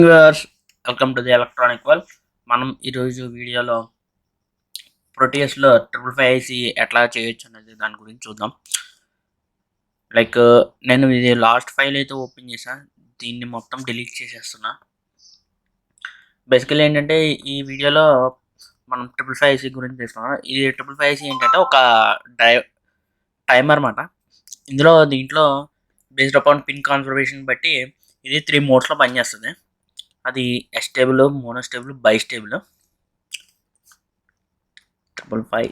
Viewers, welcome to the electronic world. మనం ఈరోజు వీడియోలో ప్రోటీఎస్లో 555 ఎట్లా చేయొచ్చు అనేది దాని గురించి చూద్దాం. లైక్ నేను ఇది లాస్ట్ ఫైల్ అయితే ఓపెన్ చేశాను. దీన్ని మొత్తం డిలీట్ చేసేస్తున్నా. బేసికలీ ఏంటంటే ఈ వీడియోలో మనం 555 గురించి చేస్తున్నాం. ఇది 555 ఏంటంటే ఒక టైమర్ అన్నమాట. దీంట్లో బేస్డ్ అపాన్ పిన్ కాన్ఫిగరేషన్ బట్టి ఇది 3 మోడ్స్లో పనిచేస్తుంది. అది ఎస్టేబుల్, మోనోస్టేబుల్, బైస్టేబుల్. 555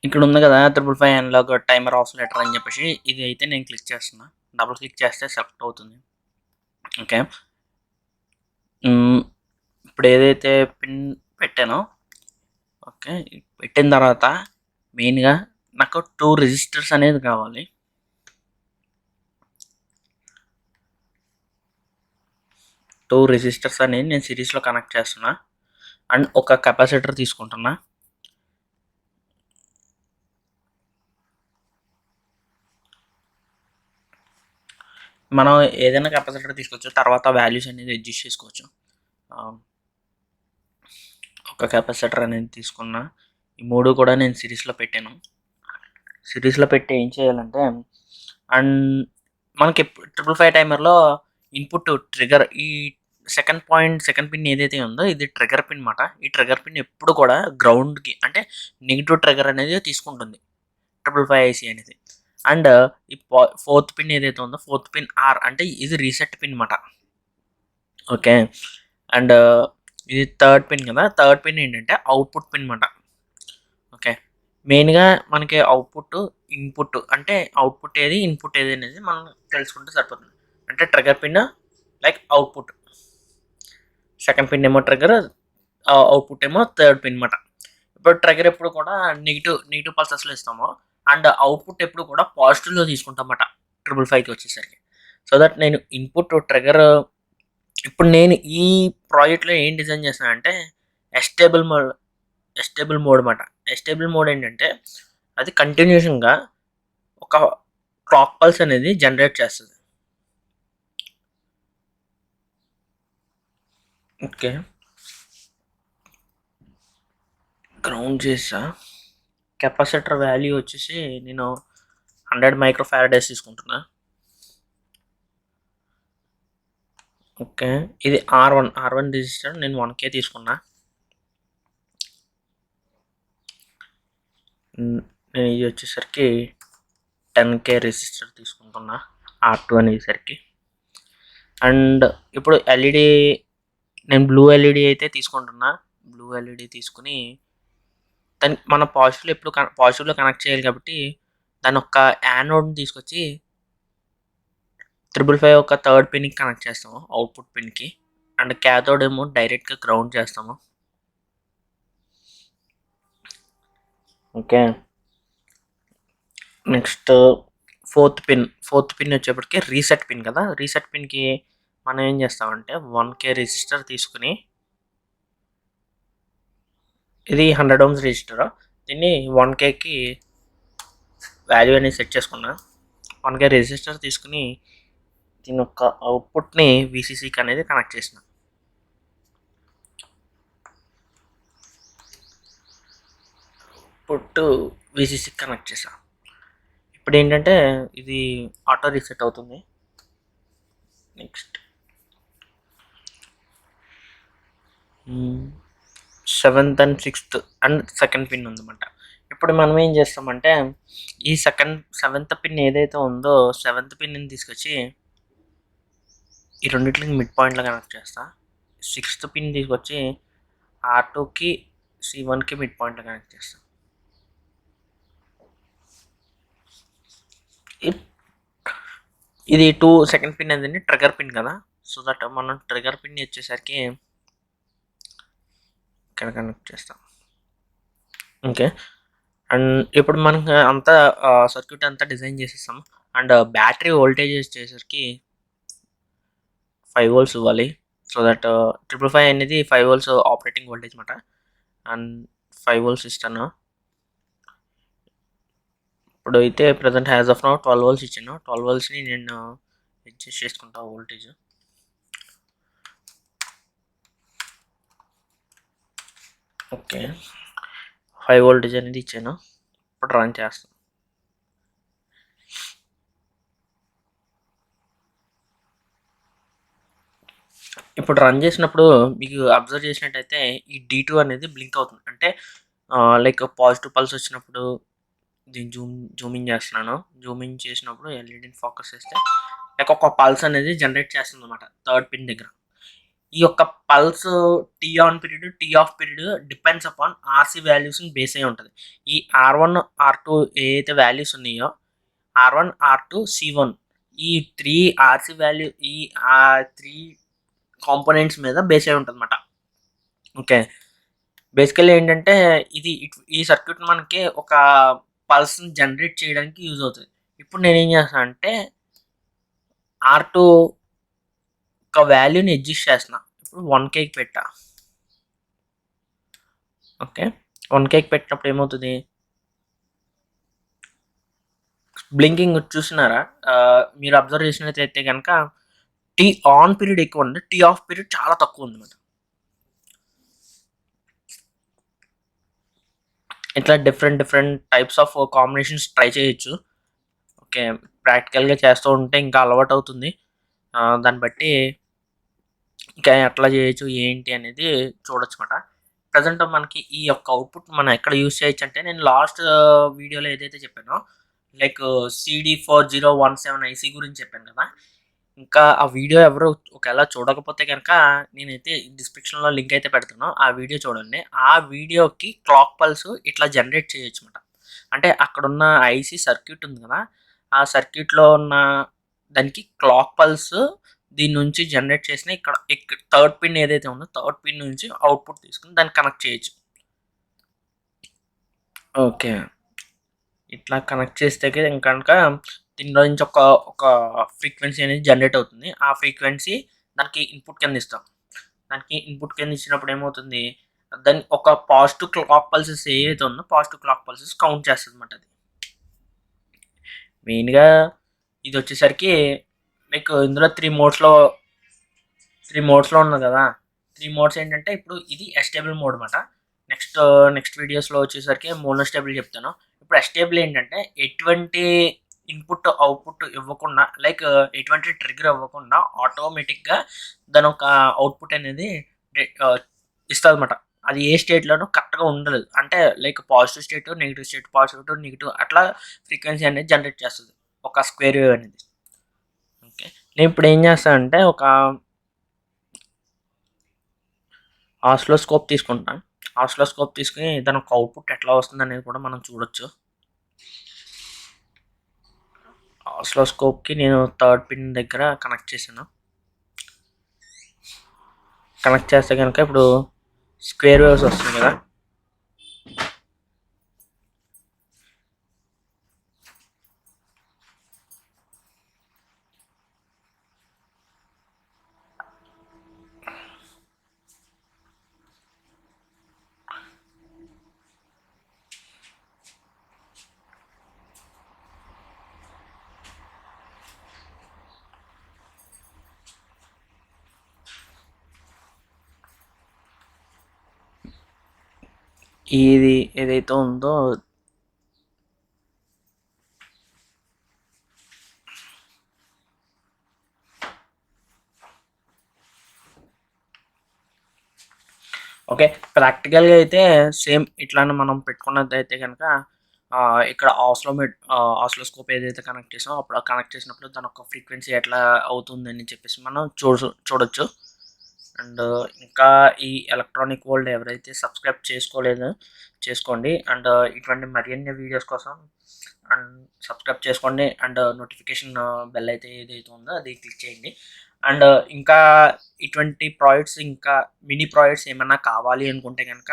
ఇక్కడ ఉంది కదా, 555 అనలాగ్ టైమర్ ఆసిలేటర్ అని చెప్పేసి. ఇది అయితే నేను క్లిక్ చేస్తున్నా. డబుల్ క్లిక్ చేస్తే సెలెక్ట్ అవుతుంది. ఓకే, ఇప్పుడు ఏదైతే పిన్ పెట్టానో, ఓకే, పెట్టిన తర్వాత మెయిన్గా నాకు 2 రెసిస్టర్స్ అనేది కావాలి. అనేది నేను సిరీస్లో కనెక్ట్ చేస్తున్నా. అండ్ ఒక కెపాసిటర్ తీసుకుంటున్నా. మనం ఏదైనా కెపాసిటర్ తీసుకోవచ్చు, తర్వాత వాల్యూస్ అనేది అడ్జస్ట్ చేసుకోవచ్చు. ఒక కెపాసిటర్ అనేది తీసుకున్నా. ఈ 3 కూడా నేను సిరీస్లో పెట్టాను. సిరీస్లో పెట్టి ఏం చేయాలంటే, అండ్ మనకి 555 టైమర్లో ఇన్పుట్ ట్రిగర్, ఈ సెకండ్ పిన్ ఏదైతే ఉందో ఇది ట్రిగర్ పిన్ మాట. ఈ ట్రిగర్ పిన్ ఎప్పుడు కూడా గ్రౌండ్కి, అంటే నెగిటివ్ ట్రిగర్ అనేది తీసుకుంటుంది 555 అనేది. అండ్ ఈ 4th పిన్ ఏదైతే ఉందో, 4th పిన్ ఆర్ అంటే ఇది రీసెట్ పిన్ మాట. ఓకే, అండ్ ఇది 3rd పిన్ కదా. 3rd పిన్ ఏంటంటే అవుట్పుట్ పిన్ మాట. ఓకే, మెయిన్గా మనకి అవుట్పుట్, ఇన్పుట్, అంటే అవుట్పుట్ ఏది, ఇన్పుట్ ఏది అనేది మనం తెలుసుకుంటే సరిపోతుంది. అంటే trigger pin like output, second pin ఏమో ట్రిగర్, అవుట్పుట్ ఏమో 3rd పిన్ మాట. ఇప్పుడు ట్రిగర్ ఎప్పుడు కూడా నెగిటివ్ పల్సెస్లో ఇస్తాము. అండ్ అవుట్పుట్ ఎప్పుడు కూడా పాజిటివ్లో తీసుకుంటామట 555కి వచ్చేసరికి. సో దట్ నేను ఇన్పుట్ ట్రిగర్, ఇప్పుడు నేను ఈ ప్రాజెక్ట్లో ఏం డిజైన్ చేస్తానంటే ఎస్టేబుల్ మోడ్ మాట. ఎస్టేబుల్ మోడ్ ఏంటంటే అది కంటిన్యూషన్గా ఒక క్లాక్ పల్స్ అనేది జనరేట్ చేస్తుంది. ఓకే, గ్రౌండ్ చేసా. కెపాసిటర్ వాల్యూ వచ్చేసి నేను 100 మైక్రోఫారడేస్ తీసుకుంటున్నా. ఓకే, ఇది R1 రెసిస్టర్, నేను 1K తీసుకున్నా. నేను ఇది వచ్చేసరికి 10K రెసిస్టర్ తీసుకుంటున్నా, R2 అనేసరికి. అండ్ ఇప్పుడు ఎల్ఈడి, నేను బ్లూ ఎల్ఈడి అయితే తీసుకుంటున్నా. బ్లూ ఎల్ఈడి తీసుకుని దాన్ని మన పాజిటివ్లో కనెక్ట్ చేయాలి కాబట్టి దాని ఒక యానోడ్ని తీసుకొచ్చి 555 ఒక 3rd పిన్కి కనెక్ట్ చేస్తాము, అవుట్పుట్ పిన్కి. అండ్ క్యాథోడ్ ఏమో డైరెక్ట్గా గ్రౌండ్ చేస్తాము. ఓకే, నెక్స్ట్ 4th పిన్ వచ్చేప్పటికి రీసెట్ పిన్ కదా. రీసెట్ పిన్కి మనం ఏం చేస్తామంటే 1K రెసిస్టర్ తీసుకుని, ఇది 100 ohms రెసిస్టర్, దీన్ని 1Kకి వాల్యూ అనేది సెట్ చేసుకున్నా. 1K రెసిస్టర్ తీసుకుని దీని యొక్క అవుట్పుట్ని VCCకి అనేది కనెక్ట్ చేసిన. అవుట్పుట్ VCCకి కనెక్ట్ చేసా. ఇప్పుడు ఏంటంటే ఇది ఆటో రీసెట్ అవుతుంది. Next 7th and 6th and 2nd pin ఉందన్నమాట. ఇప్పుడు మనం ఏం చేస్తామంటే ఈ 7th పిన్ ఏదైతే ఉందో, 7th పిన్ని తీసుకొచ్చి ఈ రెండింటికి మిడ్ పాయింట్లో కనెక్ట్ చేస్తా. 6th పిన్ తీసుకొచ్చి R2కి C1కి మిడ్ పాయింట్లో కనెక్ట్ చేస్తా. ఇది 2nd పిన్ అనేది ట్రిగర్ పిన్ కదా. సో దట్ మనం ట్రిగర్ పిన్ వచ్చేసరికి ఇక్కడ కనెక్ట్ చేస్తాం. ఓకే, అండ్ ఇప్పుడు మనం అంతా సర్క్యూట్ అంతా డిజైన్ చేసేస్తాం. అండ్ బ్యాటరీ వోల్టేజ్ వచ్చేసరికి 5 volts ఇవ్వాలి. సో దట్ 555 అనేది 5 volts ఆపరేటింగ్ వోల్టేజ్ అనమాట. అండ్ 5 volts ఇస్తాను. ఇప్పుడైతే present as of now 12 volts ఇచ్చాను. 12 వోల్ట్స్ని నేను అడ్జస్ట్ చేసుకుంటా వోల్టేజ్. ఓకే, 5 వోల్టేజ్ అనేది ఇచ్చాను. ఇప్పుడు రన్ చేస్తాను. ఇప్పుడు రన్ చేసినప్పుడు మీకు అబ్జర్వ్ చేసినట్టయితే ఈ D2 అనేది బ్లింక్ అవుతుంది. అంటే లైక్ పాజిటివ్ పల్స్ వచ్చినప్పుడు దీన్ని జూమ్ ఇన్ చేస్తున్నాను. జూమ్ ఇన్ చేసినప్పుడు ఎల్ఈడిని ఫోకస్ చేస్తే లైక్ ఒక పల్స్ అనేది జనరేట్ చేస్తుంది అనమాట థర్డ్ పిన్ దగ్గర. ఈ యొక్క pulse T on period, T off period depends upon RC వాల్యూస్ని బేస్ అయి ఉంటుంది. ఈ R1, R2 ఏదైతే వాల్యూస్ ఉన్నాయో R1, R2, C1 ఈ 3 ఆర్సీ వాల్యూ, ఈ 3 కాంపోనెంట్స్ మీద బేస్ అయి ఉంటుంది అనమాట. ఓకే, బేసికల్లీ ఏంటంటే ఈ సర్క్యూట్ మనకి ఒక పల్స్ని జనరేట్ చేయడానికి యూజ్ అవుతుంది. ఇప్పుడు నేనేం చేస్తాను అంటే R2 ఒక వాల్యూని అడ్జస్ట్ చేస్తున్నా. ఇప్పుడు 1Kకి పెట్టా. ఓకే, 1Kకి పెట్టినప్పుడు ఏమవుతుంది, బ్లింకింగ్ చూస్తున్నారా? మీరు అబ్జర్వ్ చేసినట్లయితే కనుక టీ ఆన్ పీరియడ్ ఎక్కువ ఉంది, టీ ఆఫ్ పీరియడ్ చాలా తక్కువ ఉంది అన్నమాట. ఇట్లా different types of combinations try చేయొచ్చు. ఓకే, ప్రాక్టికల్గా చేస్తూ ఉంటే ఇంకా అలవాటు అవుతుంది. దాన్ని బట్టి ఇంకా ఎట్లా చేయొచ్చు ఏంటి అనేది చూడొచ్చు అనమాట. ప్రజెంట్ మనకి ఈ యొక్క అవుట్పుట్ మనం ఎక్కడ యూజ్ చేయొచ్చు అంటే, నేను లాస్ట్ వీడియోలో ఏదైతే చెప్పానో లైక్ CD4017 ఐసీ గురించి చెప్పాను కదా. ఇంకా ఆ వీడియో ఎవరు ఒకవేళ చూడకపోతే కనుక నేనైతే డిస్క్రిప్షన్లో లింక్ అయితే పెడతాను. ఆ వీడియో చూడండి. ఆ వీడియోకి క్లాక్ పల్స్ ఇట్లా జనరేట్ చేయొచ్చు అనమాట. అంటే అక్కడున్న ఐసీ సర్క్యూట్ ఉంది కదా, ఆ సర్క్యూట్లో ఉన్న దానికి క్లాక్ పల్స్ దీని నుంచి జనరేట్ చేసిన ఇక్కడ థర్డ్ పిన్ ఏదైతే ఉందో థర్డ్ పిన్ నుంచి అవుట్పుట్ తీసుకుని దాన్ని కనెక్ట్ చేయొచ్చు. ఓకే, ఇట్లా కనెక్ట్ చేస్తే కనుక దీనిలో నుంచి ఒక ఫ్రీక్వెన్సీ అనేది జనరేట్ అవుతుంది. ఆ ఫ్రీక్వెన్సీ దానికి ఇన్పుట్ కింద ఇస్తాం. దానికి ఇన్పుట్ కింద ఇచ్చినప్పుడు ఏమవుతుంది, దాన్ని ఒక పాజిటివ్ క్లాక్ పల్సెస్ ఏదైతే ఉందో పాజిటివ్ క్లాక్ పల్సెస్ కౌంట్ చేస్తుంది అనమాట. అది మెయిన్గా ఇది వచ్చేసరికి మీకు ఇందులో 3 మోడ్స్లో ఉన్నది కదా. 3 మోడ్స్ ఏంటంటే ఇప్పుడు ఇది ఎస్టేబుల్ మోడ్ అనమాట. నెక్స్ట్ వీడియోస్లో వచ్చేసరికి మోనోస్టేబుల్ చెప్తాను. ఇప్పుడు ఎస్టేబుల్ ఏంటంటే ఎటువంటి ఇన్పుట్ అవుట్పుట్ ఇవ్వకుండా, లైక్ ఎటువంటి ట్రిగర్ ఇవ్వకుండా ఆటోమేటిక్గా దాని ఒక అవుట్పుట్ అనేది ఇస్తుంది అనమాట. అది ఏ స్టేట్లోనూ కరెక్ట్గా ఉండలేదు. అంటే like positive state, negative state, positive negative అట్లా ఫ్రీక్వెన్సీ అనేది జనరేట్ చేస్తుంది ఒక స్క్వేర్ వేవ్ అనేది. ఓకే, నేను ఇప్పుడు ఏం చేస్తానంటే ఒక ఆసిలోస్కోప్ తీసుకుంటాను. ఆసిలోస్కోప్ తీసుకుని దాని ఒక అవుట్పుట్ ఎట్లా వస్తుంది అనేది కూడా మనం చూడొచ్చు. ఆసిలోస్కోప్కి నేను థర్డ్ పిన్ దగ్గర కనెక్ట్ చేశాను. కనెక్ట్ చేస్తే కనుక ఇప్పుడు స్క్వేర్ వేవ్స్ వస్తుంది కదా. ఇది ఏదైతే ఉందో ఓకే, ప్రాక్టికల్గా అయితే సేమ్ ఇట్లానే మనం పెట్టుకున్నది అయితే కనుక ఇక్కడ ఆసిలోస్కోప్ ఏదైతే కనెక్ట్ చేసామో అప్పుడు కనెక్ట్ చేసినప్పుడు దాని ఒక ఫ్రీక్వెన్సీ ఎట్లా అవుతుందని చెప్పేసి మనం చూడొచ్చు. అండ్ ఇంకా ఈ ఎలక్ట్రానిక్ వరల్డ్ ఎవరైతే సబ్స్క్రైబ్ చేసుకోలేదో చేసుకోండి. అండ్ ఇటువంటి మరిన్ని వీడియోస్ కోసం అండ్ సబ్స్క్రైబ్ చేసుకోండి. అండ్ నోటిఫికేషన్ బెల్ అయితే ఏదైతే ఉందో అది క్లిక్ చేయండి. అండ్ ఇంకా ఇటువంటి ప్రాజెక్ట్స్, ఇంకా మినీ ప్రాజెక్ట్స్ ఏమైనా కావాలి అనుకుంటే కనుక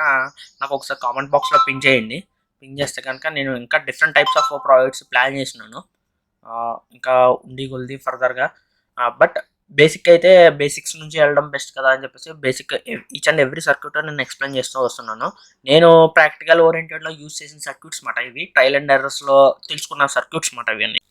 నాకు ఒకసారి కామెంట్ బాక్స్లో పింక్ చేయండి. పింక్ చేస్తే కనుక నేను ఇంకా different types of projects plan చేస్తున్నాను. ఇంకా ఉండి కొలిది ఫర్దర్గా. బట్ బేసిక్ అయితే బేసిక్స్ నుంచి వెళ్ళడం బెస్ట్ కదా అని చెప్పేసి basic each and every circuit నేను ఎక్స్ప్లెయిన్ చేస్తూ వస్తున్నాను. నేను ప్రాక్టికల్ ఓరియంటెడ్‌లో యూజ్ చేసిన సర్క్యూట్స్ మాట ఇవి. ట్రయల్ అండ్ ఎర్రర్స్‌లో తెలుసుకున్న సర్క్యూట్స్ మాట ఇవన్నీ.